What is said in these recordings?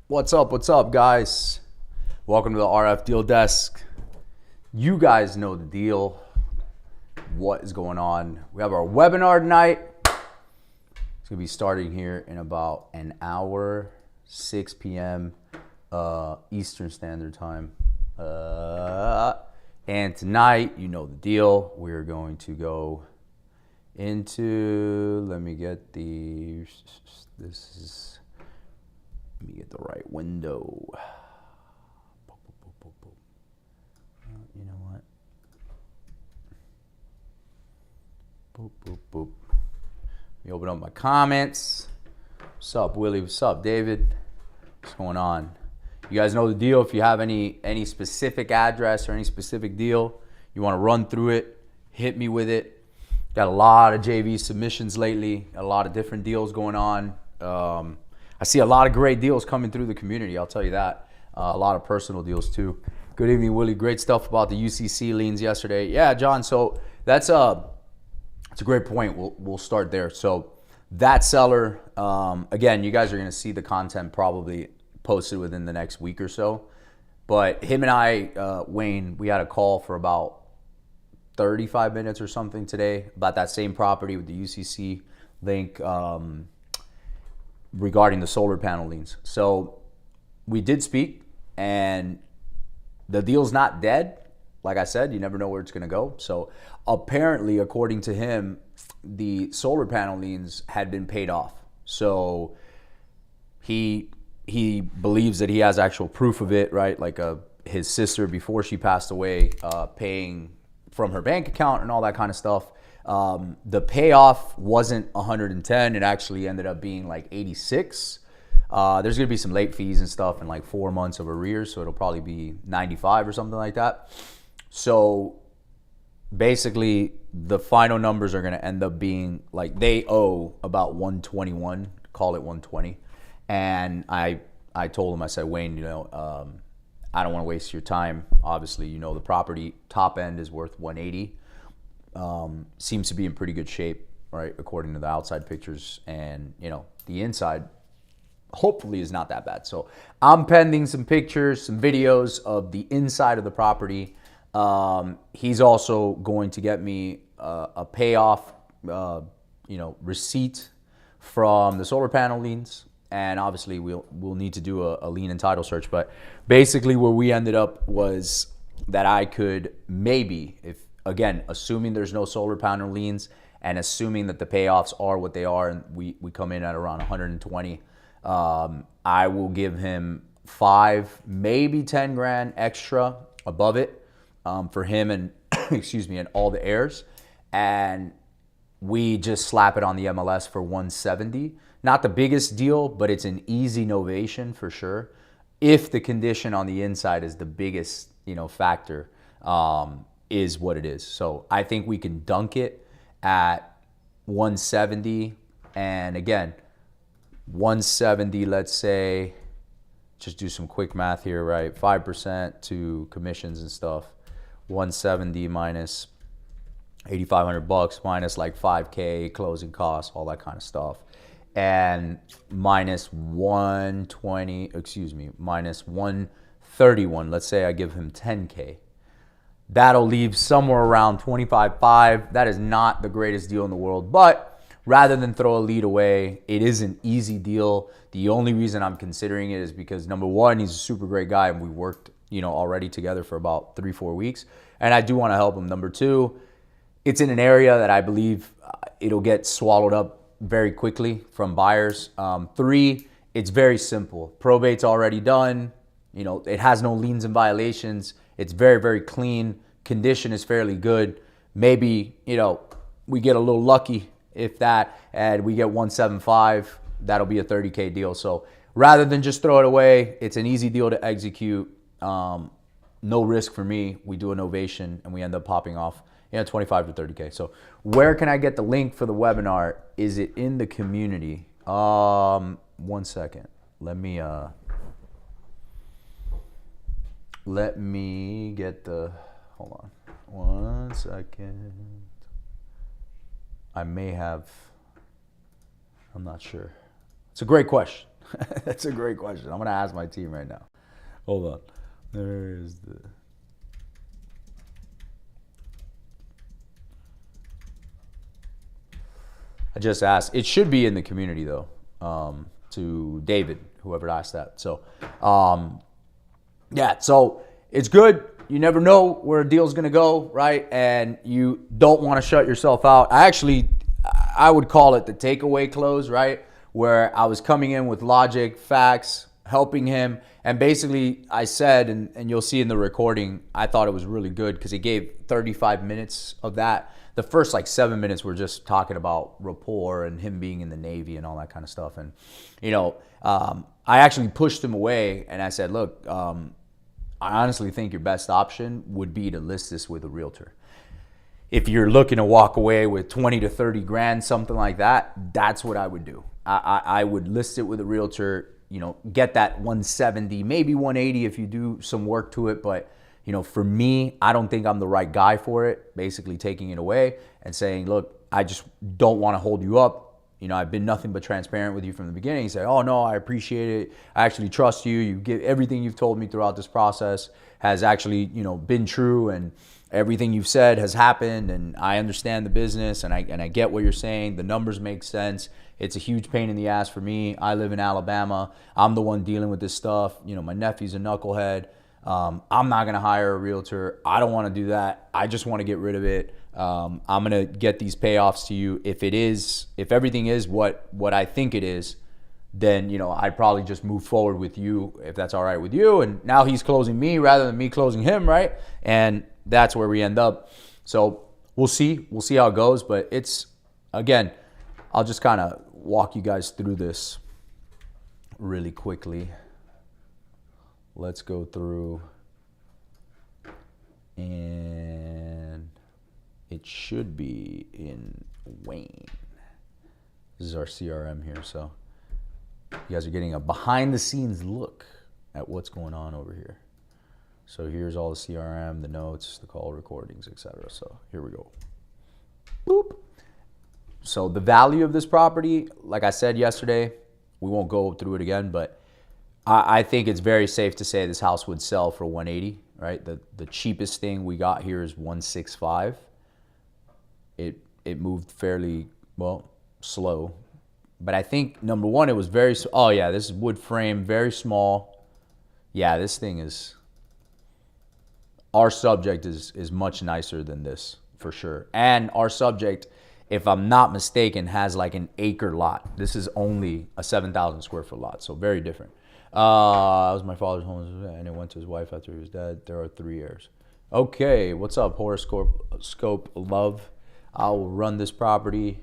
What's up, guys? Welcome to the RF Deal Desk. You guys know the deal. What is going on? We have our webinar tonight. It's going to be starting here in about an hour, 6 p.m. Eastern Standard Time. And tonight, you know the deal. We're going to go into, let me get the right window. You know what? Boop, boop, boop. Let me open up my comments. What's up, Willie? What's up, David? What's going on? You guys know the deal. If you have any specific address or any specific deal, you want to run through it, hit me with it. Got a lot of JV submissions lately, a lot of different deals going on. I see a lot of great deals coming through the community, I'll tell you that. A lot of personal deals too. Good evening, Willie. Great stuff about the UCC liens yesterday. Yeah, John, so that's a great point. We'll start there. So that seller, again, you guys are going to see the content probably posted within the next week or so. But him and I, Wayne, we had a call for about 35 minutes or something today about that same property with the UCC link regarding the solar panel liens. So we did speak, and the deal's not dead. Like I said, you never know where it's going to go. So apparently, according to him, the solar panel liens had been paid off. So he believes that he has actual proof of it, right? Like his sister, before she passed away, paying from her bank account and all that kind of stuff. The payoff wasn't 110. It actually ended up being like 86. There's going to be some late fees and stuff and like 4 months of arrears. So it'll probably be 95 or something like that. So basically the final numbers are going to end up being like they owe about 121, call it 120. And I told him, I said, Wayne, I don't want to waste your time. Obviously, the property top end is worth 180. Seems to be in pretty good shape, right? According to the outside pictures, and the inside hopefully is not that bad. So I'm pending some pictures, some videos of the inside of the property. He's also going to get me a payoff, receipt from the solar panel liens. And obviously we'll need to do a lien and title search. But basically where we ended up was that I could maybe, if again, assuming there's no solar panel liens and assuming that the payoffs are what they are and we come in at around 120, I will give him 5, maybe 10 grand extra above it for him and excuse me, and all the heirs. And we just slap it on the MLS for 170. Not the biggest deal, but it's an easy novation for sure. If the condition on the inside is the biggest, factor, is what it is. So I think we can dunk it at 170. And again, 170, let's say, just do some quick math here, right? 5% to commissions and stuff. 170 minus 8,500 bucks minus like 5K closing costs, all that kind of stuff. And minus 120, minus 131. Let's say I give him 10K. That'll leave somewhere around 25.5. That is not the greatest deal in the world, but rather than throw a lead away, it is an easy deal. The only reason I'm considering it is because number one, he's a super great guy and we worked, already together for about 3-4 weeks. And I do want to help him. Number two, it's in an area that I believe it'll get swallowed up very quickly from buyers. 3, it's very simple. Probate's already done. It has no liens and violations. It's very, very clean. Condition is fairly good. Maybe, we get a little lucky if that, and we get 175, that'll be a 30K deal. So rather than just throw it away, it's an easy deal to execute. No risk for me. We do a novation and we end up popping off 25 to 30K. So where can I get the link for the webinar? Is it in the community? 1 second. Let me get the, hold on. 1 second. I may have, I'm not sure. It's a great question. That's a great question. I'm gonna ask my team right now. Hold on. There is the. I just asked. It should be in the community though. To David, whoever asked that. So, yeah. So it's good. You never know where a deal's gonna go, right? And you don't want to shut yourself out. I would call it the takeaway close, right? Where I was coming in with logic, facts, helping him. And basically I said, and you'll see in the recording, I thought it was really good because he gave 35 minutes of that. The first like 7 minutes were just talking about rapport and him being in the Navy and all that kind of stuff. And, I actually pushed him away and I said, look, I honestly think your best option would be to list this with a realtor. If you're looking to walk away with 20 to 30 grand, something like that, that's what I would do. I would list it with a realtor, get that 170, maybe 180 if you do some work to it. But, for me, I don't think I'm the right guy for it. Basically taking it away and saying, look, I just don't want to hold you up. I've been nothing but transparent with you from the beginning. You say, oh no, I appreciate it. I actually trust you. You give everything you've told me throughout this process has actually, been true, and everything you've said has happened, and I understand the business, and I get what you're saying. The numbers make sense. It's a huge pain in the ass for me. I live in Alabama. I'm the one dealing with this stuff. My nephew's a knucklehead. I'm not going to hire a realtor. I don't want to do that. I just want to get rid of it. I'm going to get these payoffs to you. If everything is what I think it is, then, I'd probably just move forward with you if that's all right with you. And now he's closing me rather than me closing him, right? And that's where we end up. So we'll see. We'll see how it goes. But it's, again, I'll just kind of walk you guys through this really quickly. Let's go through, and it should be in Wayne. This is our CRM here, so you guys are getting a behind the scenes look at what's going on over here. So here's all the CRM, the notes, the call recordings, etc. So here we go. Boop. So the value of this property, like I said yesterday, we won't go through it again, but I think it's very safe to say this house would sell for 180, right? The cheapest thing we got here is 165. It moved fairly, slow. But I think, number one, it was this is wood frame, very small. Yeah, this thing is, our subject is much nicer than this, for sure. And our subject, if I'm not mistaken, has like an acre lot. This is only a 7,000 square foot lot, so very different. That was my father's home, and it went to his wife after he was dead. There are 3 heirs. Okay, what's up, Horoscope Love? I'll run this property.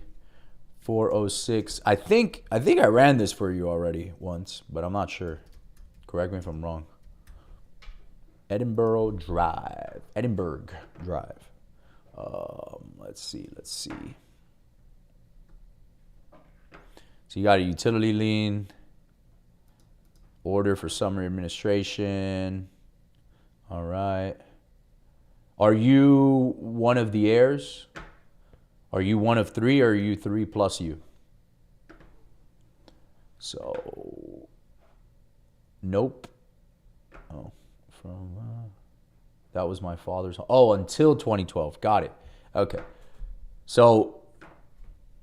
406. I think I ran this for you already once, but I'm not sure. Correct me if I'm wrong. Edinburgh Drive. Let's see. So you got a utility lien. Order for summary administration. All right. Are you one of the heirs? Are you one of 3, or are you 3 plus you? So, nope. Oh, that was my father's home. Oh, until 2012. Got it. Okay. So,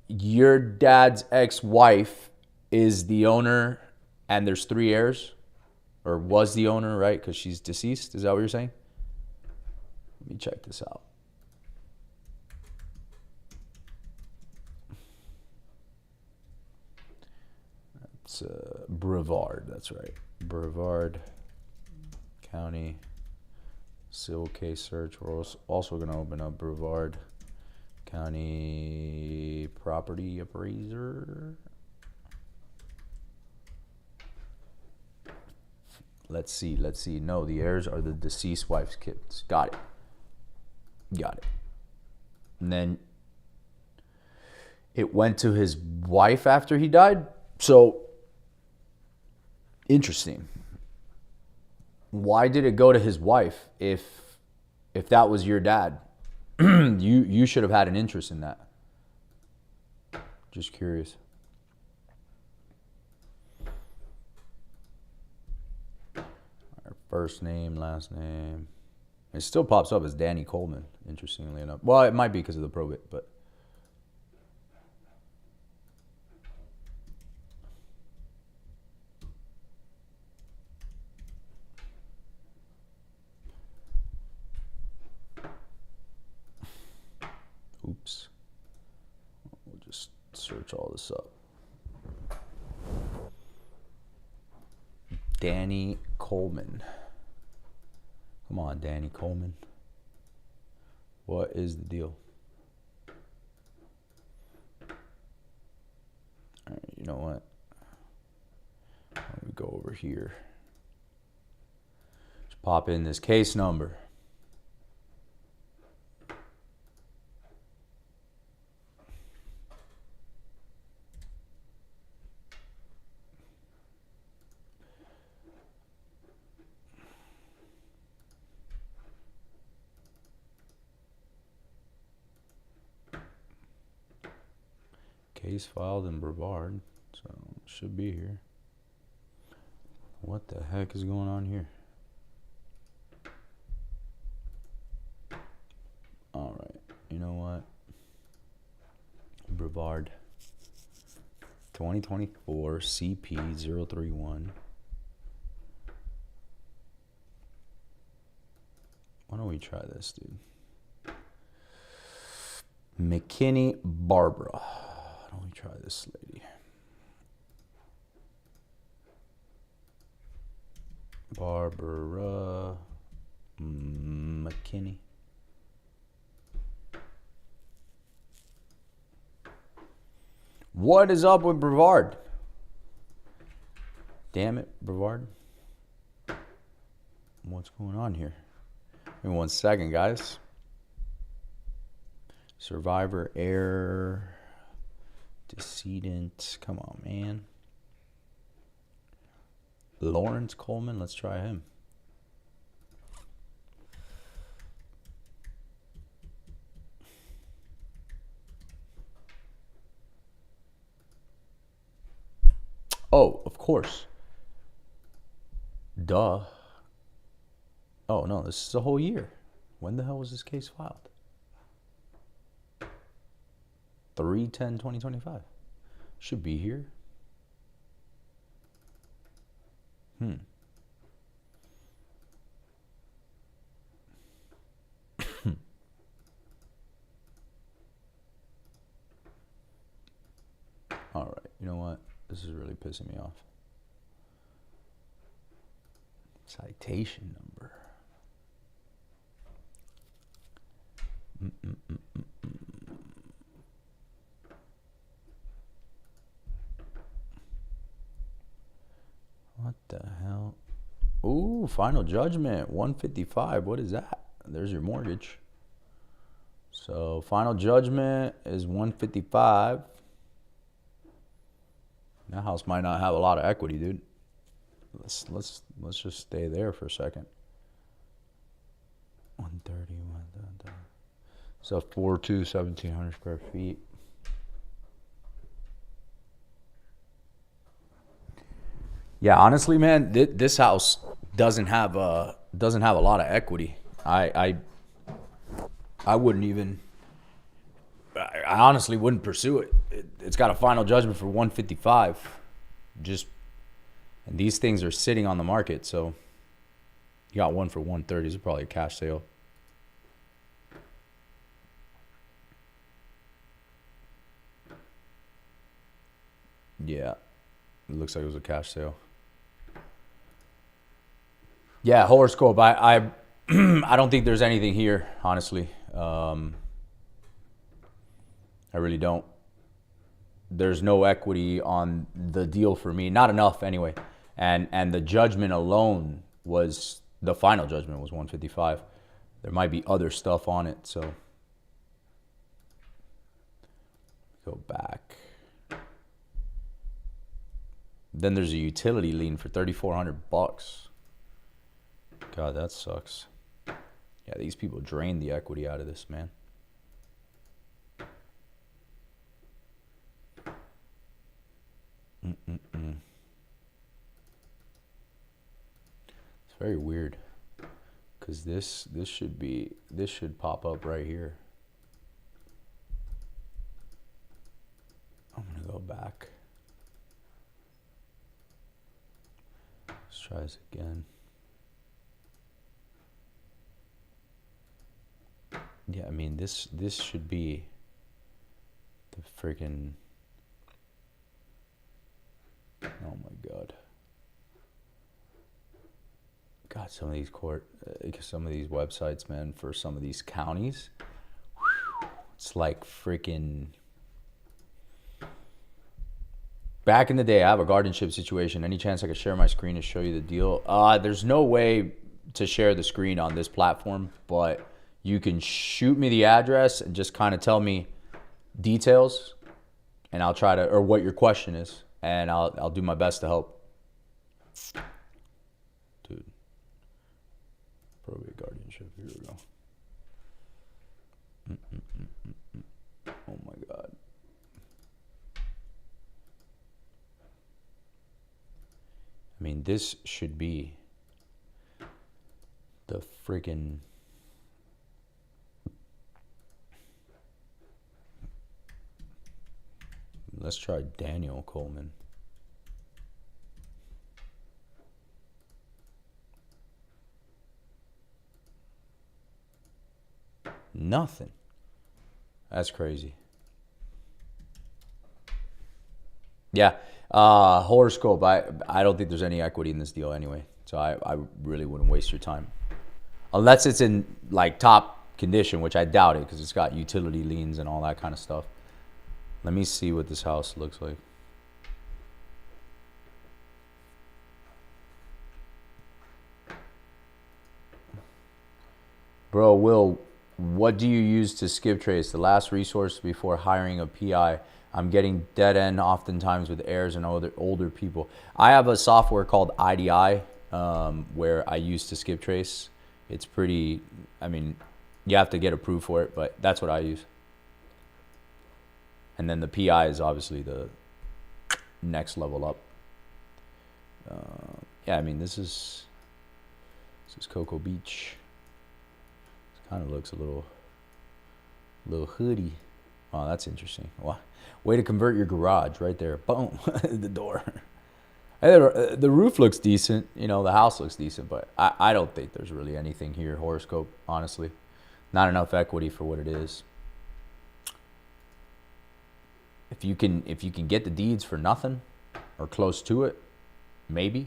your dad's ex-wife is the owner, and there's 3 heirs, or was the owner, right? Because she's deceased. Is that what you're saying? Let me check this out. It's Brevard. That's right. Brevard County civil case search. We're also going to open up Brevard County property appraiser. Let's see. No, the heirs are the deceased wife's kids. Got it. And then it went to his wife after he died. So, interesting. Why did it go to his wife if that was your dad? You should have had an interest in that. Just curious. First name, last name. It still pops up as Danny Coleman, interestingly enough. Well, it might be because of the probate, but. Oops. We'll just search all this up. Danny Coleman. Come on, Danny Coleman. What is the deal? All right, you know what? Let me go over here. Just pop in this case number. Case filed in Brevard, so it should be here. What the heck is going on here? All right, you know what? Brevard 2024 CP031. Why don't we try this, dude? McKinney Barbara. Why don't we try this lady? Barbara McKinney. What is up with Brevard? Damn it, Brevard. What's going on here? Give me 1 second, guys. Survivor, heir, decedent. Come on, man. Lawrence Coleman. Let's try him. Oh, of course. Duh. Oh, no, this is a whole year. When the hell was this case filed? 3/10/2025. Should be here. All right, you know what? This is really pissing me off. Citation number. What the hell? Ooh, final judgment, 155. What is that? There's your mortgage. So final judgment is 155. That house might not have a lot of equity, dude. Let's just stay there for a second. 130. So 4.2, 1,700 square feet. Yeah, honestly, man, this house doesn't have a lot of equity. I wouldn't even. I honestly wouldn't pursue it. It's got a final judgment for 155. And these things are sitting on the market, so you got one for 130. It's probably a cash sale. Yeah, it looks like it was a cash sale. Yeah, horoscope. I I don't think there's anything here, honestly. I really don't. There's no equity on the deal for me. Not enough, anyway. And the judgment alone was, the final judgment was 155. There might be other stuff on it, so go back. Then there's a utility lien for $3,400. God, that sucks. Yeah, these people drained the equity out of this, man. very weird because this should pop up right here. I'm gonna go back. Let's try this again. Yeah, I mean this should be the freaking. Oh my God. God, some of these websites, man, for some of these counties, it's like freaking. Back in the day, I have a guardianship situation. Any chance I could share my screen to show you the deal? There's no way to share the screen on this platform, but you can shoot me the address and just kind of tell me details, and I'll try to, or what your question is, and I'll do my best to help. Dude. Probate guardianship. Here we go. Oh my God. I mean, this should be the freaking. Let's try Daniel Coleman. Nothing. That's crazy. Yeah. Horoscope. I don't think there's any equity in this deal anyway. So I really wouldn't waste your time. Unless it's in like top condition, which I doubt it because it's got utility liens and all that kind of stuff. Let me see what this house looks like. Bro, Will, what do you use to skip trace? The last resource before hiring a PI. I'm getting dead end oftentimes with heirs and older people. I have a software called IDI where I use to skip trace. It's pretty, I mean, you have to get approved for it, but that's what I use. And then the PI is obviously the next level up. Yeah, I mean, this is Cocoa Beach. It kind of looks a little hoodie. Oh, that's interesting. Wow. Way to convert your garage right there. Boom. The door. The roof looks decent. You know, the house looks decent, but I don't think there's really anything here, horoscope, honestly. Not enough equity for what it is. If you can get the deeds for nothing or close to it, maybe.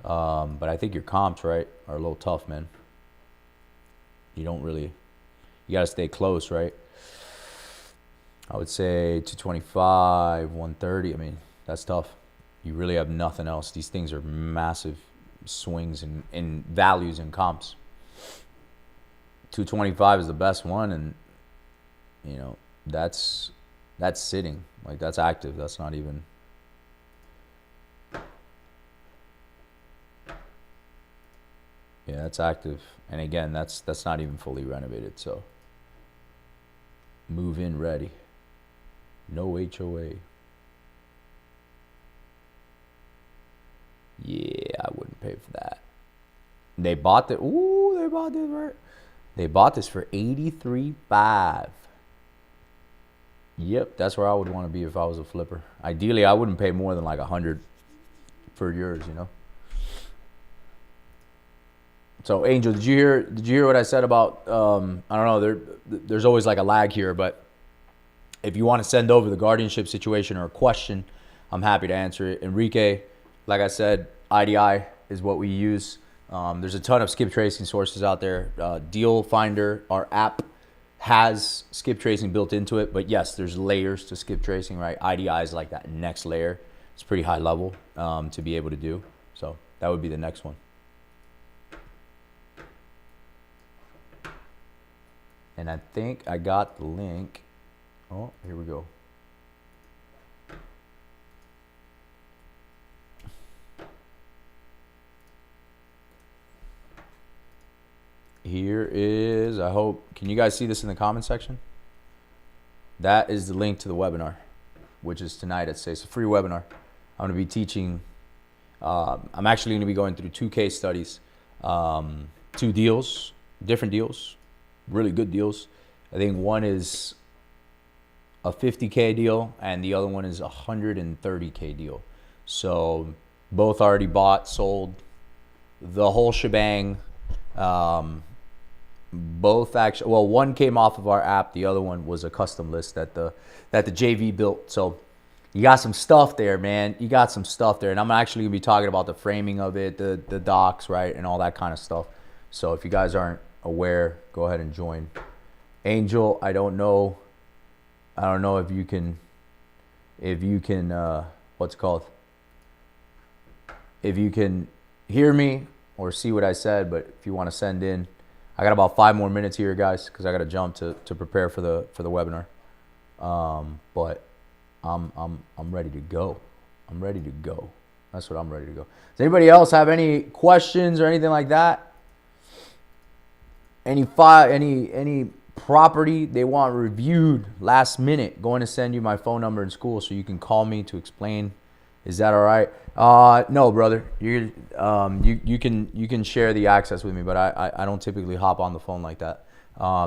But I think your comps, right, are a little tough, man. You got to stay close, right? I would say 225, 130. I mean, that's tough. You really have nothing else. These things are massive swings in values and comps. 225 is the best one, and you know, that's sitting. Like, that's active. That's not even. Yeah, that's active. And again, that's not even fully renovated. So move in ready. No HOA. Yeah, I wouldn't pay for that. They bought this for $83,500. Yep, that's where I would want to be if I was a flipper. Ideally, I wouldn't pay more than like $100 for yours, you know. So, Angel, did you hear what I said about? I don't know. There's always like a lag here, but if you want to send over the guardianship situation or a question, I'm happy to answer it. Enrique, like I said, IDI is what we use. There's a ton of skip tracing sources out there. Deal Finder, our app, has skip tracing built into it, but yes, there's layers to skip tracing, right? IDI is like that next layer. It's pretty high level to be able to do. So that would be the next one. And I think I got the link. Oh, here we go. Here is, I hope, can you guys see this in the comment section? That is the link to the webinar, which is tonight at 6. It's a free webinar. I'm going to be teaching, I'm actually going to be going through 2 case studies. Two deals, different deals, really good deals. I think one is a 50K deal and the other one is a 130K deal. So both already bought, sold, the whole shebang. Both actually, well, one came off of our app. The other one was a custom list that the JV built. So you got some stuff there, man. You got some stuff there. And I'm actually going to be talking about the framing of it, the docs, right, and all that kind of stuff. So if you guys aren't aware, go ahead and join. Angel, I don't know if you can, what's it called? If you can hear me or see what I said, but if you want to send in, I got about 5 more minutes here, guys, because I got to jump to prepare for the webinar. But I'm ready to go. I'm ready to go. That's what I'm ready to go. Does anybody else have any questions or anything like that? Any property they want reviewed last minute? Going to send you my phone number in school so you can call me to explain. Is that all right? No, brother. You can share the access with me, but I don't typically hop on the phone like that.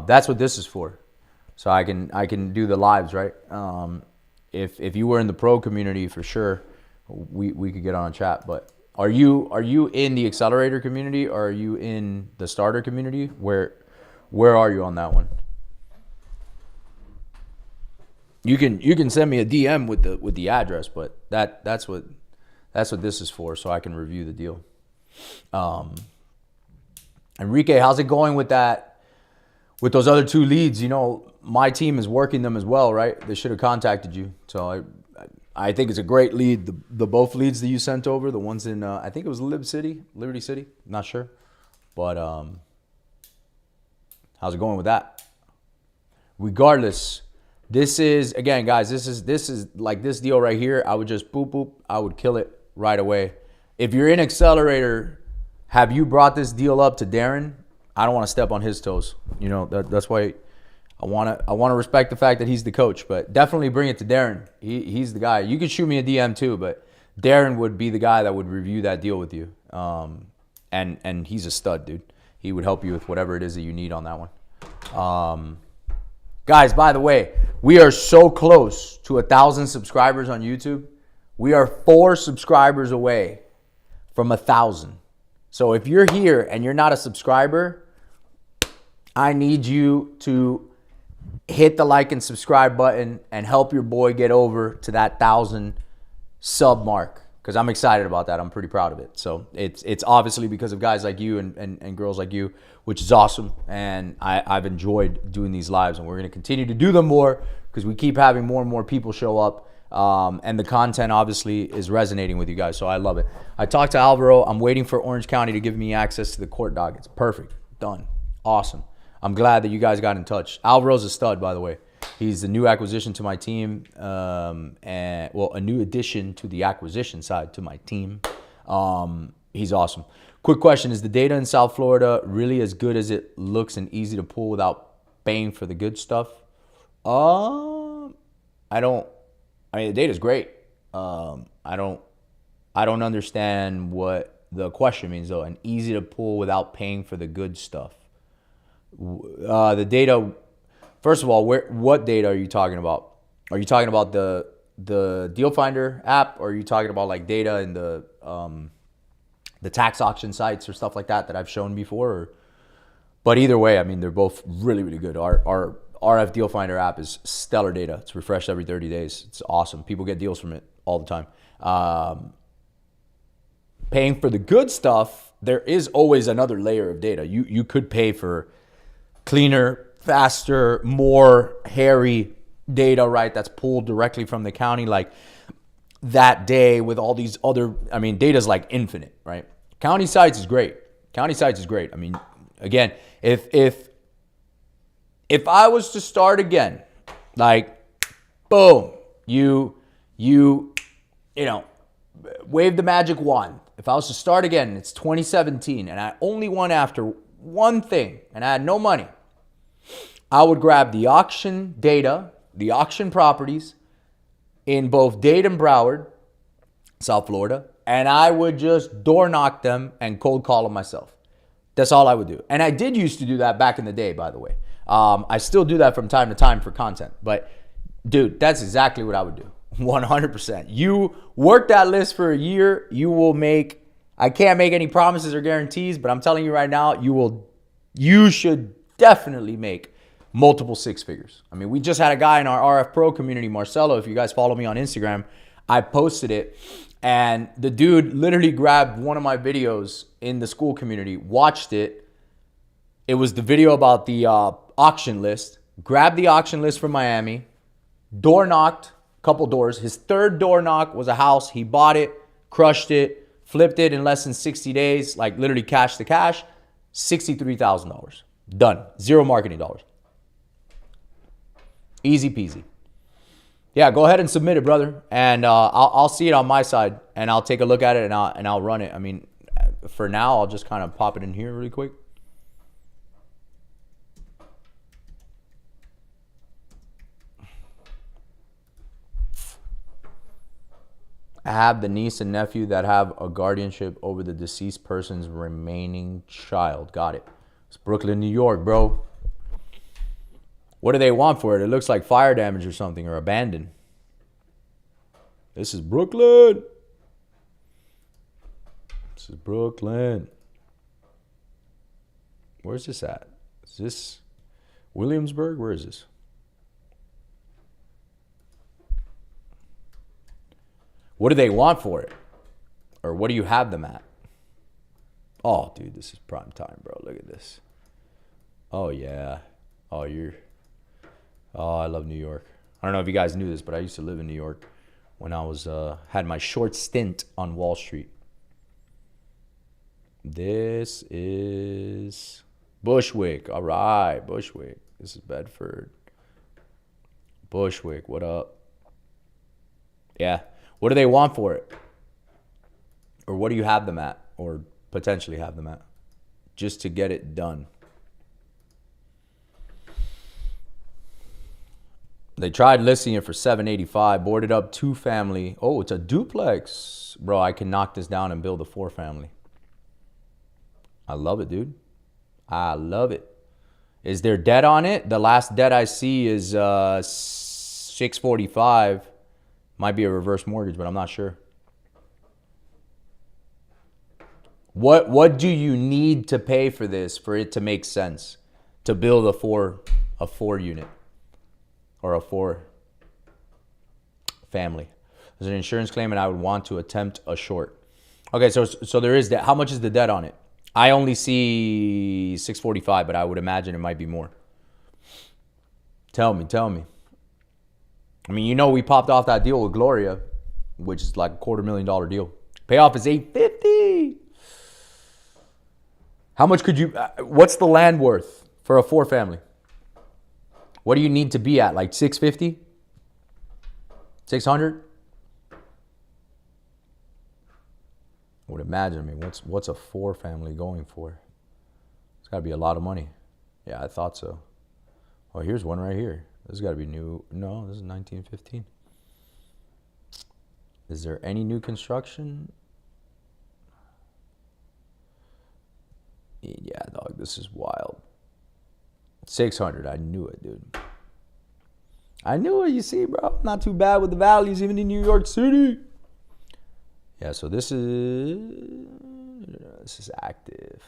That's what this is for. So I can do the lives, right? If you were in the pro community, for sure, we could get on a chat. But are you in the accelerator community or are you in the starter community? Where are you on that one? You can send me a DM with the address, but that's what this is for, so I can review the deal. Enrique, how's it going with that? With those other 2 leads, my team is working them as well, right? They should have contacted you. So I think it's a great lead. The both leads that you sent over, the ones in I think it was Liberty City, not sure, but how's it going with that? Regardless. This is, again, guys, this is like this deal right here. I would just boop, I would kill it right away. If you're in Accelerator, have you brought this deal up to Darren? I don't want to step on his toes. That's why I want to respect the fact that he's the coach, but definitely bring it to Darren. He's the guy. You could shoot me a DM too, but Darren would be the guy that would review that deal with you. And he's a stud, dude. He would help you with whatever it is that you need on that one. Guys, by the way, we are so close to 1,000 subscribers on YouTube. We are 4 subscribers away from 1,000. So if you're here and you're not a subscriber, I need you to hit the like and subscribe button and help your boy get over to that 1,000 sub mark, because I'm excited about that. I'm pretty proud of it. So it's obviously because of guys like you and girls like you, which is awesome. And I've enjoyed doing these lives, and we're going to continue to do them more because we keep having more and more people show up. And the content obviously is resonating with you guys, so I love it. I talked to Alvaro. I'm waiting for Orange County to give me access to the court dockets. Perfect. Done. Awesome. I'm glad that you guys got in touch. Alvaro's a stud, by the way. He's the new acquisition to my team, and a new addition to the acquisition side to my team. He's awesome. Quick question: is the data in South Florida really as good as it looks and easy to pull without paying for the good stuff? The data's great. I don't understand what the question means though. And easy to pull without paying for the good stuff. The data. First of all, what data are you talking about? Are you talking about the Deal Finder app, or are you talking about like data in the tax auction sites or stuff like that I've shown before? But either way, I mean, they're both really, really good. Our RF Deal Finder app is stellar data. It's refreshed every 30 days. It's awesome. People get deals from it all the time. Paying for the good stuff, there is always another layer of data. You could pay for cleaner, faster, more hairy data, right? That's pulled directly from the county, like that day with all these other, data's like infinite, right? County sites is great. I mean, again, if I was to start again, like, boom, you wave the magic wand. If I was to start again, it's 2017, and I only went after one thing, and I had no money, I would grab the auction data, the auction properties in both Dade and Broward, South Florida, and I would just door knock them and cold call them myself. That's all I would do. And I did used to do that back in the day, by the way. I still do that from time to time for content. But, dude, that's exactly what I would do. 100%. You work that list for a year, you will make, I can't make any promises or guarantees, but I'm telling you right now, you should definitely make multiple six figures. I mean, we just had a guy in our RF Pro community, Marcelo. If you guys follow me on Instagram, I posted it. And the dude literally grabbed one of my videos in the school community, watched it. It was the video about the auction list. Grabbed the auction list from Miami, door knocked a couple doors. His third door knock was a house. He bought it, crushed it, flipped it in less than 60 days, like literally cash to cash, $63,000. Done. Zero marketing dollars. Easy peasy. Yeah, go ahead and submit it, brother, and I'll see it on my side, and I'll take a look at it, and I'll run it. I mean, for now, I'll just kind of pop it in here really quick. I have the niece and nephew that have a guardianship over the deceased person's remaining child. Got it. It's Brooklyn, New York, bro. What do they want for it? It looks like fire damage or something, or abandoned. This is Brooklyn. This is Brooklyn. Where's this at? Is this Williamsburg? Where is this? What do they want for it? Or what do you have them at? Oh, dude, this is prime time, bro. Look at this. Oh, yeah. Oh, I love New York. I don't know if you guys knew this, but I used to live in New York when I was had my short stint on Wall Street. This is Bushwick. All right, Bushwick. This is Bedford. Bushwick, what up? Yeah. What do they want for it? Or what do you have them at? Or potentially have them at? Just to get it done. They tried listing it for $785, boarded up 2-family. Oh, it's a duplex. Bro, I can knock this down and build a 4-family. I love it, dude. I love it. Is there debt on it? The last debt I see is $645. Might be a reverse mortgage, but I'm not sure. What do you need to pay for this for it to make sense to build a four unit? Or a 4-family. There's an insurance claim, and I would want to attempt a short. Okay, so there is debt. How much is the debt on it? I only see $645, but I would imagine it might be more. Tell me. I mean, you know, we popped off that deal with Gloria, which is like a $250,000 deal. Payoff is $850. How much could you? What's the land worth for a 4-family? What do you need to be at? Like 650? 600? I would imagine. I mean, what's a 4-family going for? It's got to be a lot of money. Yeah, I thought so. Oh, here's one right here. This has got to be new. No, this is 1915. Is there any new construction? Yeah, dog, this is wild. 600. I knew it, dude. I knew it. You see, bro. Not too bad with the values, even in New York City. Yeah, so this is active.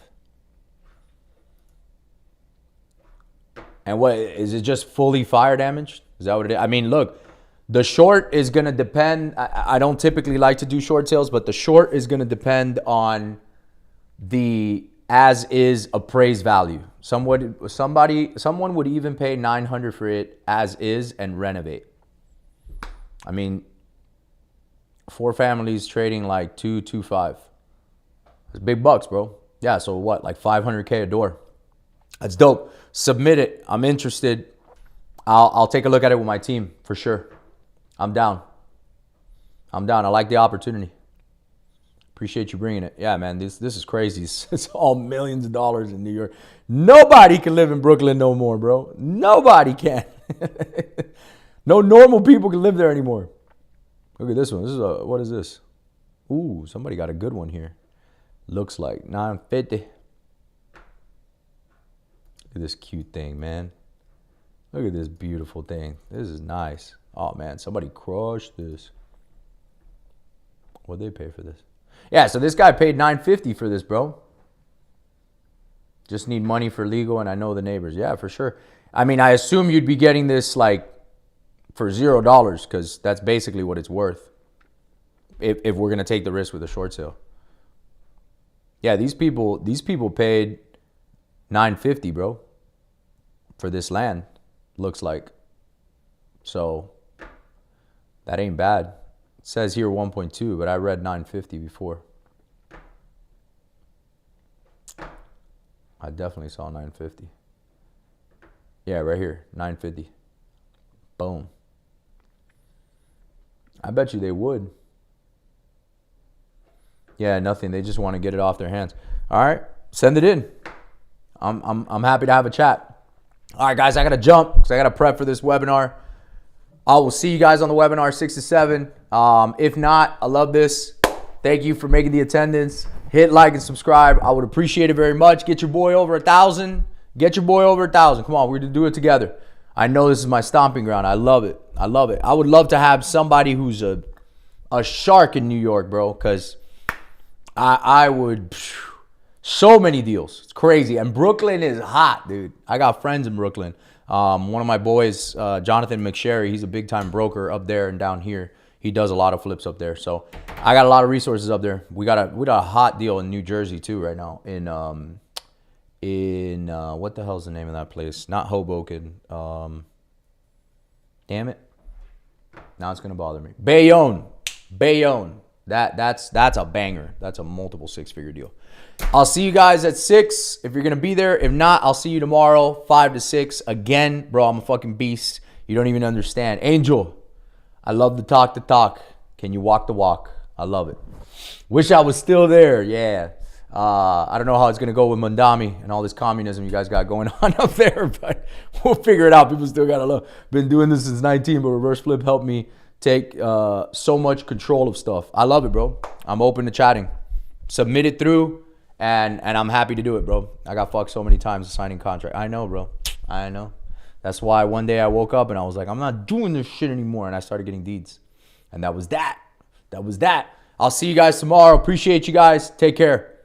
And what is it? Just fully fire damaged? Is that what it is? I mean, look, the short is gonna depend. I don't typically like to do short sales, but the short is gonna depend on the as is appraised value. Someone would even pay $900 for it as is and renovate. I mean, 4 families trading like $225. It's big bucks, bro. Yeah, so what? Like $500K a door. That's dope. Submit it. I'm interested. I'll take a look at it with my team for sure. I'm down. I like the opportunity. Appreciate you bringing it. Yeah, man, this is crazy. It's all millions of dollars in New York. Nobody can live in Brooklyn no more, bro. Nobody can. No normal people can live there anymore. Look at this one. What is this? Ooh, somebody got a good one here. Looks like $950. Look at this cute thing, man. Look at this beautiful thing. This is nice. Oh, man, somebody crushed this. What'd they pay for this? Yeah, so this guy paid $950 for this, bro. Just need money for legal, and I know the neighbors. Yeah, for sure. I mean, I assume you'd be getting this, like, for $0 because that's basically what it's worth if we're going to take the risk with a short sale. Yeah, these people paid $950, bro, for this land, looks like. So that ain't bad. It says here 1.2, but I read 950 before. I definitely saw 950. Yeah, right here, 950. Boom. I bet you they would. Yeah, nothing. They just want to get it off their hands. All right, send it in. I'm happy to have a chat. All right, guys, I got to jump because I got to prep for this webinar. I will see you guys on the webinar 6 to 7. If not, I love this. Thank you for making the attendance. Hit like and subscribe. I would appreciate it very much. Get your boy over 1,000. Get your boy over 1,000. Come on, we're going to do it together. I know this is my stomping ground. I love it. I love it. I would love to have somebody who's a shark in New York, bro, because I would... So many deals. It's crazy. And Brooklyn is hot, dude. I got friends in Brooklyn. One of my boys, Jonathan McSherry, he's a big-time broker up there and down here. He does a lot of flips up there. So I got a lot of resources up there. We got a hot deal in New Jersey too right now. In what the hell's the name of that place? Not Hoboken. Damn it. Now it's gonna bother me. Bayonne. That's a banger. That's a multiple six-figure deal. I'll see you guys at 6 if you're going to be there. If not, I'll see you tomorrow, 5 to 6. Again, bro, I'm a fucking beast. You don't even understand. Angel, I love to talk the talk. Can you walk the walk? I love it. Wish I was still there. Yeah. I don't know how it's going to go with Mondami and all this communism you guys got going on up there, but we'll figure it out. People still got to love. Been doing this since 19, but Reverse Flip helped me take so much control of stuff. I love it, bro. I'm open to chatting. Submit it through. And I'm happy to do it, bro. I got fucked so many times signing contract. I know, bro. I know. That's why one day I woke up and I was like, I'm not doing this shit anymore. And I started getting deeds. And that was that. That was that. I'll see you guys tomorrow. Appreciate you guys. Take care.